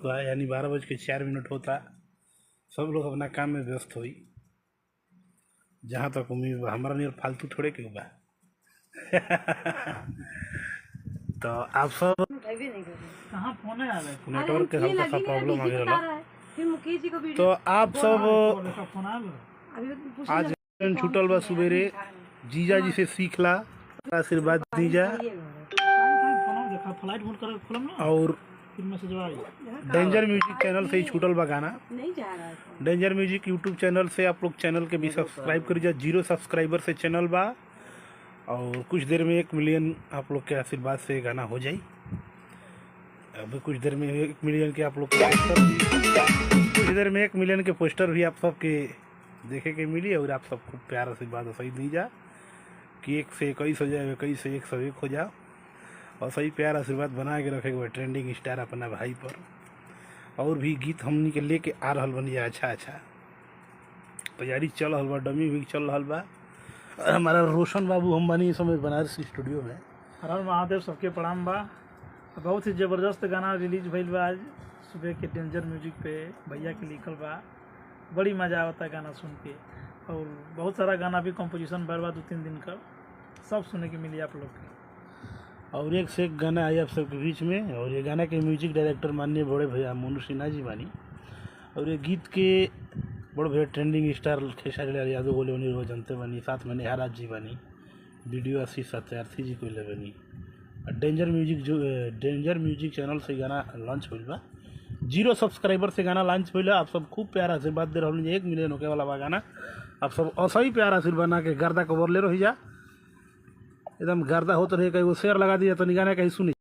बा, यानी 12:04 होता। सब लोग अपना काम में व्यस्त हुई। जहाँ तक उम्मीद बा, हमारा नहीं फालतू थोड़े के बा। तो आप सब कहाँ फोन है यार? नेटवर्क के हल्का सा प्रॉब्लम आ गया। तो आप सब फोन आज छूटल बा सुबेरे, जीजा जी से सीखला, आशीर्वाद दीजा। फ्लाइट मोड कर खोलम ना और फिर मैसेज आई। डेंजर म्यूजिक चैनल से ही छूटल बा गाना। डेंजर म्यूजिक यूट्यूब चैनल से आप लोग चैनल के भी सब्सक्राइब करिए। 0 सब्सक्राइबर से चैनल बा और कुछ देर में 1 मिलियन आप लोग के आशीर्वाद से गाना हो जाई। अभी कुछ देर में 1 मिलियन के आप लोग के कुछ देर में 1 मिलियन के पोस्टर भी आप सबके देखे के मिली। और आप सब खूब प्यार आशीर्वाद सही दी जा कि 1 से 21 हो जाए, 21 से 101 हो जाओ। और सही प्यार आशीर्वाद बना के रखे हुए ट्रेंडिंग स्टार अपना भाई पर। और भी गीत हमनी के लेके आ रहा बनी। अच्छा तैयारी चल रहा बा, डमी भी चल रहा बा। हमारा रोशन बाबू हम बनी इस समय बनारस स्टूडियो में। हर हर महादेव, सबके प्रणाम बा। बहुत ही ज़बरदस्त गाना रिलीज भइल बा आज सुबह के डेंजर म्यूजिक पे, भैया के लिखल बा। बड़ी मज़ा आवता गाना सुन के। और बहुत सारा गाना भी कंपोजिशन भर बा 2-3 दिन का, सब सुने के मिली आप लोग के। और एक से एक गाना आई आप सबके बीच में। और ये गाना के म्यूजिक डायरेक्टर माननीय बड़े भैया मोनू सिन्हा जी बानी। और ये गीत के बड़े भैया ट्रेंडिंग स्टार खेसारी लाल यादव बोले उन्हीं रोज जनते बनी। साथ में नेहाराज जी बनी, वीडियो आशीष सत्यार्थी जी को ले बनी। डेंजर म्यूजिक चैनल से गाना लॉन्च हुई बा। 0 सब्सक्राइबर से गाना लॉन्च हुई। आप सब खूब प्यार आशीर्वाद दे रहा। 1 मिलियन होके वाला बा गाना। आप सब असही प्यार आशीर्वाद बना के गर्दा कवर ले रही जा, एकदम गर्दा होते रहे। कहीं वो शेयर लगा दिया तो गाना कहीं सुनी।